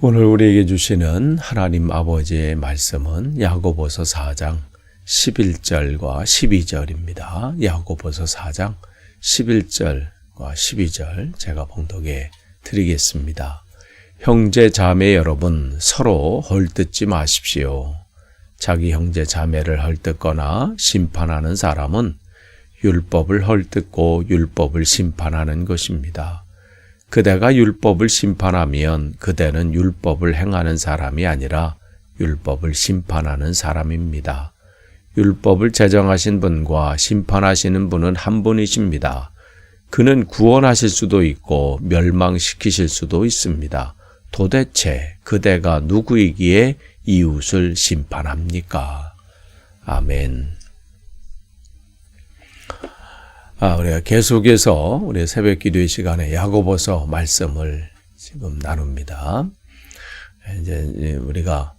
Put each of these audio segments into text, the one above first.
오늘 우리에게 주시는 하나님 아버지의 말씀은 야고보서 4장 11절과 12절입니다. 야고보서 4장 11절과 12절 제가 봉독해 드리겠습니다. 형제 자매 여러분, 서로 헐뜯지 마십시오. 자기 형제 자매를 헐뜯거나 심판하는 사람은 율법을 헐뜯고 율법을 심판하는 것입니다. 그대가 율법을 심판하면 그대는 율법을 행하는 사람이 아니라 율법을 심판하는 사람입니다. 율법을 제정하신 분과 심판하시는 분은 한 분이십니다. 그는 구원하실 수도 있고 멸망시키실 수도 있습니다. 도대체 그대가 누구이기에 이웃을 심판합니까? 아멘. 우리가 계속해서 우리 새벽 기도의 시간에 야고보서 말씀을 지금 나눕니다. 이제 우리가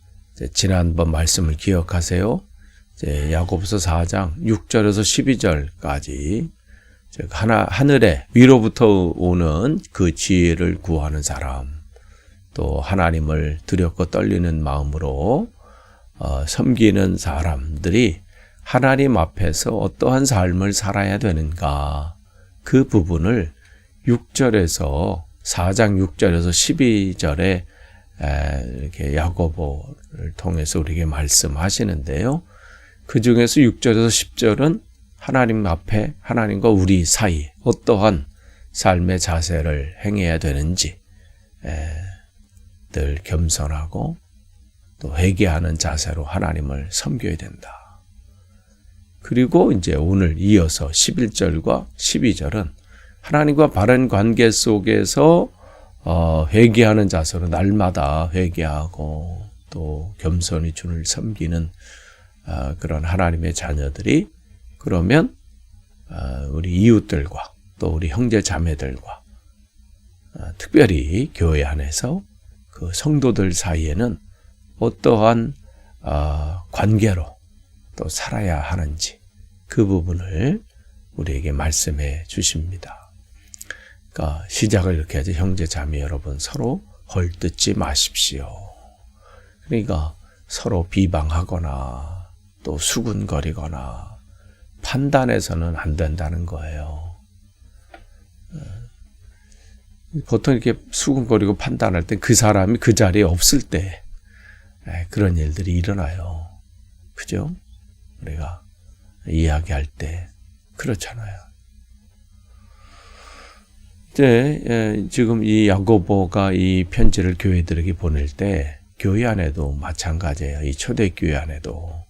지난번 말씀을 기억하세요. 이제 야고보서 4장 6절에서 12절까지 하늘의 위로부터 오는 그 지혜를 구하는 사람, 또 하나님을 두렵고 떨리는 마음으로 섬기는 사람들이 하나님 앞에서 어떠한 삶을 살아야 되는가, 그 부분을 6절에서 4장 6절에서 12절에 이렇게 야고보를 통해서 우리에게 말씀하시는데요. 그 중에서 6절에서 10절은 하나님 앞에 하나님과 우리 사이 어떠한 삶의 자세를 행해야 되는지 늘 겸손하고 또 회개하는 자세로 하나님을 섬겨야 된다. 그리고 이제 오늘 이어서 11절과 12절은 하나님과 바른 관계 속에서 회개하는 자세로 날마다 회개하고 또 겸손히 주를 섬기는 그런 하나님의 자녀들이 그러면 우리 이웃들과 또 우리 형제 자매들과 특별히 교회 안에서 그 성도들 사이에는 어떠한 관계로 또 살아야 하는지 그 부분을 우리에게 말씀해 주십니다. 그러니까 시작을 이렇게 하죠. 형제 자매 여러분, 서로 헐뜯지 마십시오. 그러니까 서로 비방하거나 또 수군거리거나 판단해서는 안 된다는 거예요. 보통 이렇게 수군거리고 판단할 때 그 사람이 그 자리에 없을 때 그런 일들이 일어나요. 그죠? 우리가 이야기할 때 그렇잖아요. 이제 지금 이 야고보가 이 편지를 교회들에게 보낼 때 교회 안에도 마찬가지예요. 이 초대교회 안에도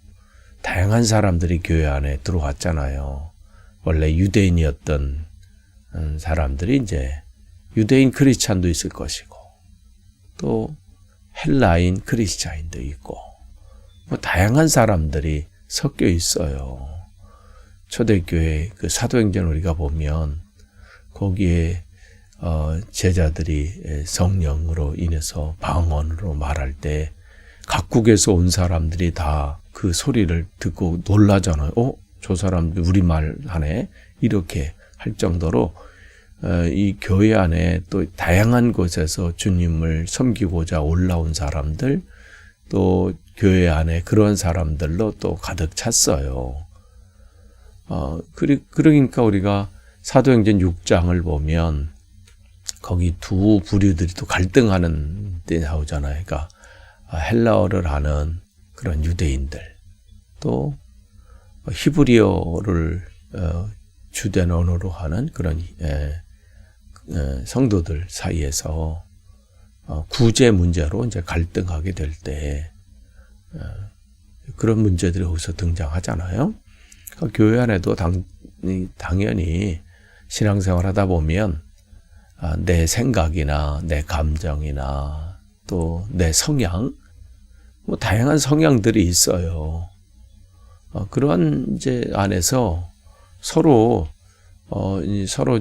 다양한 사람들이 교회 안에 들어왔잖아요. 원래 유대인이었던 사람들이 이제 유대인 크리스찬도 있을 것이고 또 헬라인 크리스찬도 있고 뭐 다양한 사람들이 섞여 있어요. 초대교회 그 사도행전 우리가 보면 거기에 제자들이 성령으로 인해서 방언으로 말할 때 각국에서 온 사람들이 다 그 소리를 듣고 놀라잖아요. 저 사람들 우리말 하네, 이렇게 할 정도로 이 교회 안에 또 다양한 곳에서 주님을 섬기고자 올라온 사람들, 또 교회 안에 그런 사람들로 또 가득 찼어요. 그러니까 우리가 사도행전 6장을 보면 거기 두 부류들이 또 갈등하는 데 나오잖아요. 그러니까 헬라어를 하는 그런 유대인들, 또 히브리어를 주된 언어로 하는 그런 성도들 사이에서 구제 문제로 이제 갈등하게 될 때 그런 문제들이 거기서 등장하잖아요. 그러니까 교회 안에도 당연히 신앙생활 하다 보면 내 생각이나 내 감정이나 또 내 성향, 뭐 다양한 성향들이 있어요. 그러한 이제 안에서 서로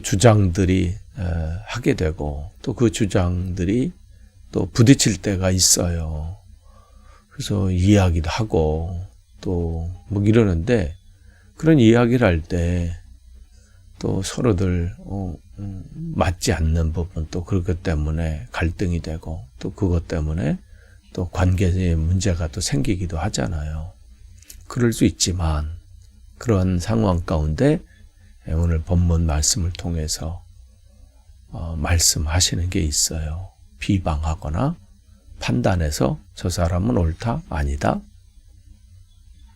주장들이 하게 되고 또 그 주장들이 또 부딪힐 때가 있어요. 그래서 이야기도 하고 또 뭐 이러는데 그런 이야기를 할 때 또 서로들 맞지 않는 부분, 또 그것 때문에 갈등이 되고, 또 그것 때문에 또 관계의 문제가 또 생기기도 하잖아요. 그럴 수 있지만 그러한 상황 가운데 오늘 본문 말씀을 통해서 말씀하시는 게 있어요. 비방하거나 판단해서 저 사람은 옳다, 아니다.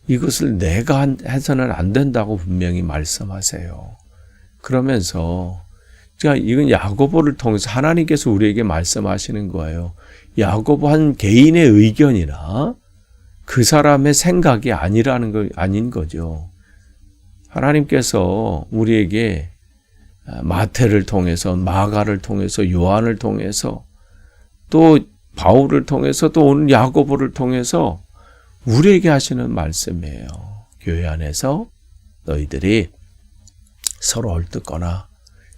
이것을 내가 해서는 안 된다고 분명히 말씀하세요. 그러면서 이건 야고보를 통해서 하나님께서 우리에게 말씀하시는 거예요. 야고보 한 개인의 의견이나 그 사람의 생각이 아닌 거죠. 하나님께서 우리에게 마태를 통해서, 마가를 통해서, 요한을 통해서, 또 바울을 통해서, 또 오늘 야고보를 통해서 우리에게 하시는 말씀이에요. 교회 안에서 너희들이 서로 헐뜯거나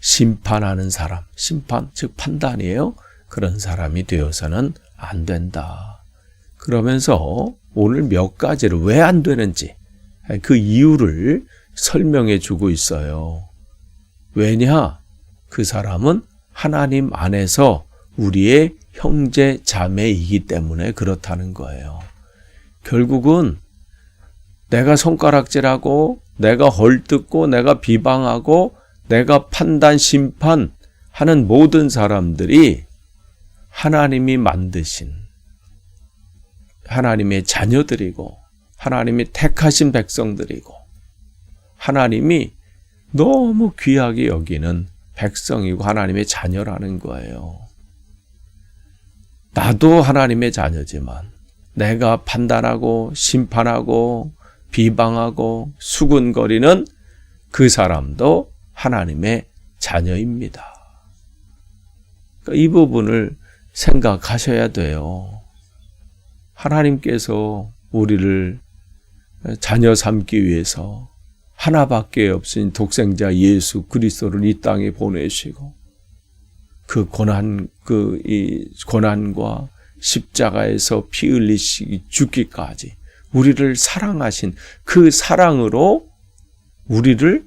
심판하는 사람, 심판 즉 판단이에요. 그런 사람이 되어서는 안 된다. 그러면서 오늘 몇 가지를 왜 안 되는지 그 이유를 설명해 주고 있어요. 왜냐? 그 사람은 하나님 안에서 우리의 형제 자매이기 때문에 그렇다는 거예요. 결국은 내가 손가락질하고 내가 헐뜯고 내가 비방하고 내가 판단, 심판하는 모든 사람들이 하나님이 만드신 하나님의 자녀들이고 하나님이 택하신 백성들이고 하나님이 너무 귀하게 여기는 백성이고 하나님의 자녀라는 거예요. 나도 하나님의 자녀지만 내가 판단하고 심판하고 비방하고 수군거리는 그 사람도 하나님의 자녀입니다. 그러니까 이 부분을 생각하셔야 돼요. 하나님께서 우리를 자녀 삼기 위해서 하나밖에 없으신 독생자 예수 그리스도를 이 땅에 보내시고 그 고난과 십자가에서 피 흘리시기 죽기까지 우리를 사랑하신 그 사랑으로 우리를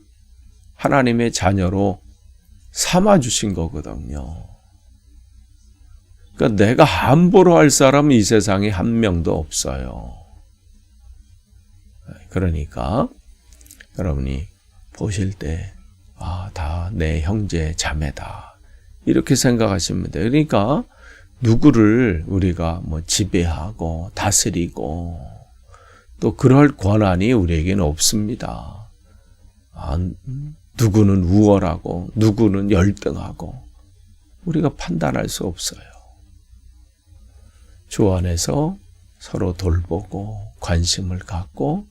하나님의 자녀로 삼아주신 거거든요. 그러니까 내가 함부로 할 사람은 이 세상에 한 명도 없어요. 그러니까 여러분이 보실 때 다 내 형제 자매다 이렇게 생각하시면 돼요. 그러니까 누구를 우리가 지배하고 다스리고 또 그럴 권한이 우리에게는 없습니다. 누구는 우월하고 누구는 열등하고 우리가 판단할 수 없어요. 주 안에서 서로 돌보고 관심을 갖고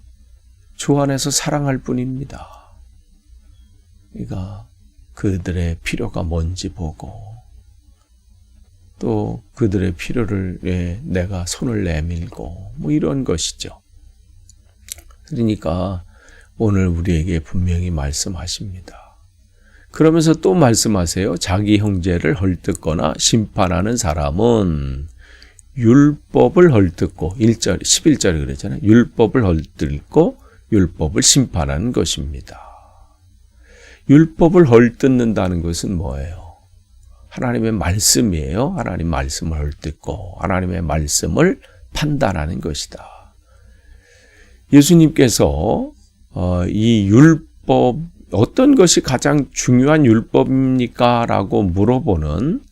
주 안에서 사랑할 뿐입니다. 그러니까 그들의 필요가 뭔지 보고 또 그들의 필요를 위해 내가 손을 내밀고 이런 것이죠. 그러니까 오늘 우리에게 분명히 말씀하십니다. 그러면서 또 말씀하세요. 자기 형제를 헐뜯거나 심판하는 사람은 율법을 헐뜯고 11절에 그랬잖아요. 율법을 헐뜯고 율법을 심판하는 것입니다. 율법을 헐뜯는다는 것은 뭐예요? 하나님의 말씀이에요. 하나님 말씀을 헐뜯고 하나님의 말씀을 판단하는 것이다. 예수님께서 이 율법 어떤 것이 가장 중요한 율법입니까? 라고 물어보는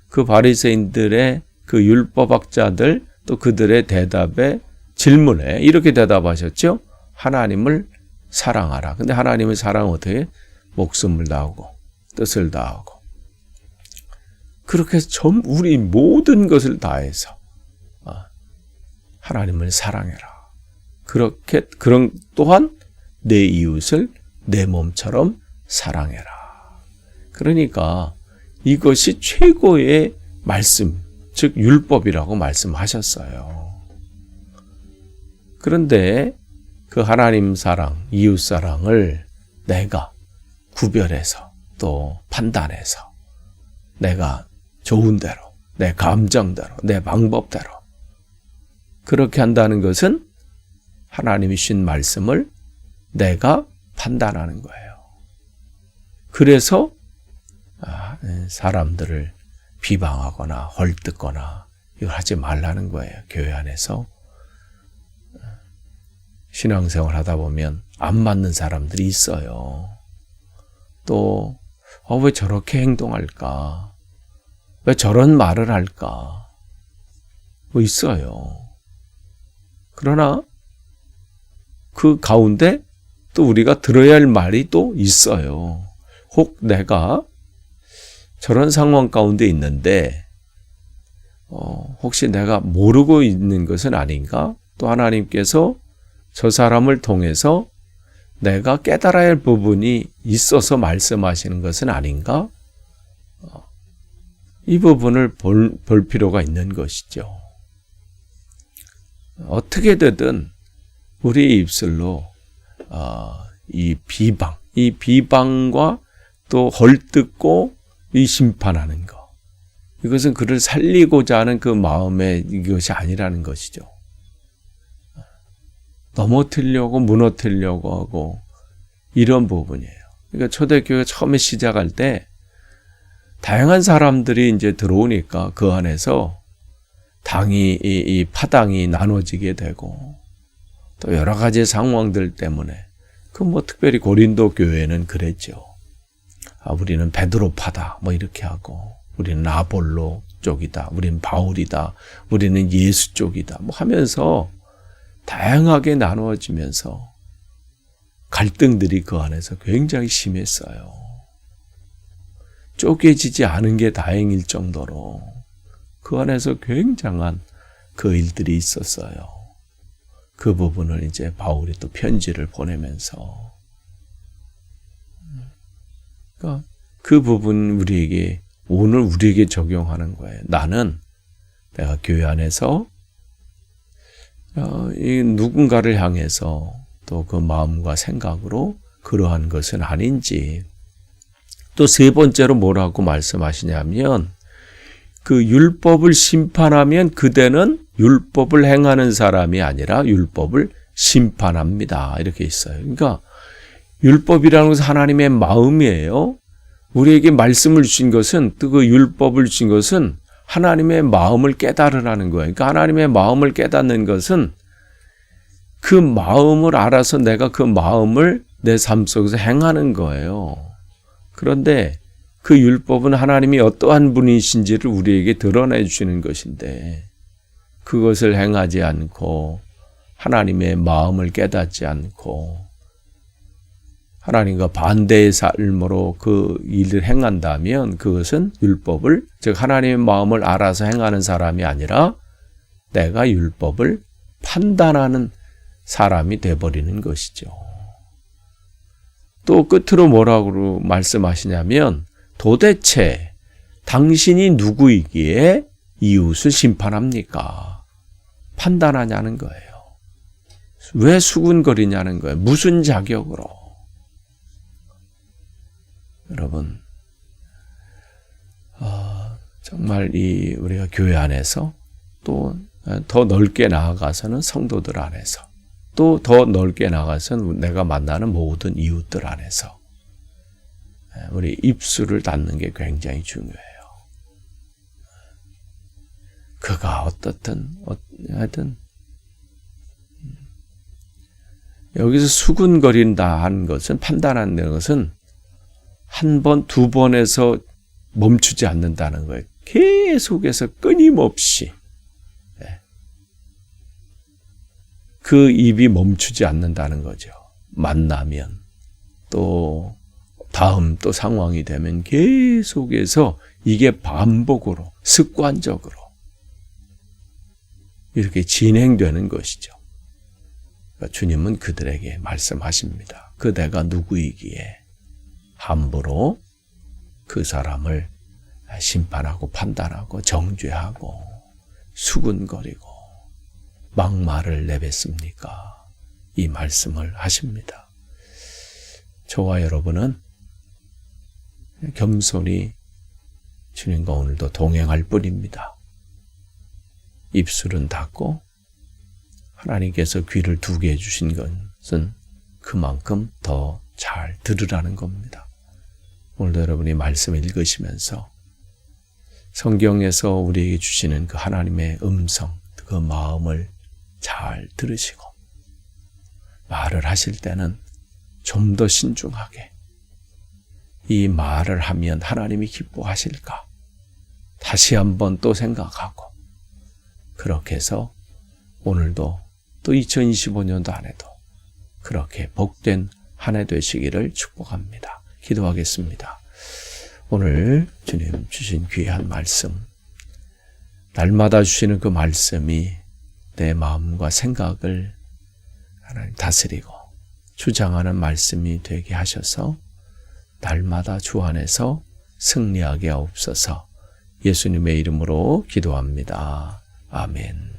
그 바리새인들의 그 율법학자들 또 그들의 대답에 질문에 이렇게 대답하셨죠. 하나님을 사랑하라. 근데 하나님의 사랑은 어떻게? 목숨을 다하고 뜻을 다하고 그렇게 우리 모든 것을 다해서 하나님을 사랑해라. 그런 또한 내 이웃을 내 몸처럼 사랑해라. 그러니까 이것이 최고의 말씀, 즉 율법이라고 말씀하셨어요. 그런데 그 하나님 사랑, 이웃 사랑을 내가 구별해서 또 판단해서 내가 좋은 대로, 내 감정대로, 내 방법대로 그렇게 한다는 것은 하나님이 주신 말씀을 내가 판단하는 거예요. 그래서 사람들을 비방하거나 헐뜯거나 이걸 하지 말라는 거예요. 교회 안에서. 신앙생활 하다 보면 안 맞는 사람들이 있어요. 또 왜 저렇게 행동할까? 왜 저런 말을 할까? 뭐 있어요. 그러나 그 가운데 또 우리가 들어야 할 말이 또 있어요. 혹 내가 저런 상황 가운데 있는데 혹시 내가 모르고 있는 것은 아닌가? 또 하나님께서 저 사람을 통해서 내가 깨달아야 할 부분이 있어서 말씀하시는 것은 아닌가? 이 부분을 볼 필요가 있는 것이죠. 어떻게 되든 우리 입술로 이 비방과 또 헐뜯고 이 심판하는 것, 이것은 그를 살리고자 하는 그 마음의 이것이 아니라는 것이죠. 넘어뜨리려고 무너뜨리려고 하고 이런 부분이에요. 그러니까 초대교회가 처음에 시작할 때 다양한 사람들이 이제 들어오니까 그 안에서 당이 이 파당이 나눠지게 되고 또 여러 가지 상황들 때문에 그 뭐 특별히 고린도 교회는 그랬죠. 우리는 베드로파다 뭐 이렇게 하고 우리는 아볼로 쪽이다, 우리는 바울이다, 우리는 예수 쪽이다 뭐 하면서 다양하게 나누어지면서 갈등들이 그 안에서 굉장히 심했어요. 쪼개지지 않은 게 다행일 정도로 그 안에서 굉장한 그 일들이 있었어요. 그 부분을 이제 바울이 또 편지를 보내면서 그러니까 그 부분 오늘 우리에게 적용하는 거예요. 내가 교회 안에서 누군가를 향해서 또 그 마음과 생각으로 그러한 것은 아닌지. 또 세 번째로 뭐라고 말씀하시냐면 그 율법을 심판하면 그대는 율법을 행하는 사람이 아니라 율법을 심판합니다. 이렇게 있어요. 그러니까 율법이라는 것은 하나님의 마음이에요. 우리에게 말씀을 주신 것은 또 그 율법을 주신 것은 하나님의 마음을 깨달으라는 거예요. 그러니까 하나님의 마음을 깨닫는 것은 그 마음을 알아서 내가 그 마음을 내 삶 속에서 행하는 거예요. 그런데 그 율법은 하나님이 어떠한 분이신지를 우리에게 드러내 주시는 것인데 그것을 행하지 않고 하나님의 마음을 깨닫지 않고 하나님과 반대의 삶으로 그 일을 행한다면 그것은 율법을, 즉 하나님의 마음을 알아서 행하는 사람이 아니라 내가 율법을 판단하는 사람이 돼버리는 것이죠. 또 끝으로 뭐라고 말씀하시냐면 도대체 당신이 누구이기에 이웃을 심판합니까? 판단하냐는 거예요. 왜 수군거리냐는 거예요. 무슨 자격으로? 여러분, 정말 우리가 교회 안에서 또 더 넓게 나아가서는 성도들 안에서 또 더 넓게 나아가서는 내가 만나는 모든 이웃들 안에서 우리 입술을 닫는 게 굉장히 중요해요. 그가 어떻든 하여튼 여기서 수군거린다 하는 것은 판단하는 것은 한 번, 두 번에서 멈추지 않는다는 거예요. 계속해서 끊임없이 그 입이 멈추지 않는다는 거죠. 만나면 또 다음 또 상황이 되면 계속해서 이게 반복으로 습관적으로 이렇게 진행되는 것이죠. 그러니까 주님은 그들에게 말씀하십니다. 그대가 누구이기에 함부로 그 사람을 심판하고 판단하고 정죄하고 수군거리고 막말을 내뱉습니까? 이 말씀을 하십니다. 저와 여러분은 겸손히 주님과 오늘도 동행할 뿐입니다. 입술은 닫고 하나님께서 귀를 두게 해주신 것은 그만큼 더 잘 들으라는 겁니다. 오늘도 여러분이 말씀을 읽으시면서 성경에서 우리에게 주시는 그 하나님의 음성, 그 마음을 잘 들으시고 말을 하실 때는 좀 더 신중하게 이 말을 하면 하나님이 기뻐하실까? 다시 한번 또 생각하고 그렇게 해서 오늘도 또 2025년도 안에도 그렇게 복된 한 해 되시기를 축복합니다. 기도하겠습니다. 오늘 주님 주신 귀한 말씀, 날마다 주시는 그 말씀이 내 마음과 생각을 하나님 다스리고 주장하는 말씀이 되게 하셔서 날마다 주 안에서 승리하게 하옵소서. 예수님의 이름으로 기도합니다. 아멘.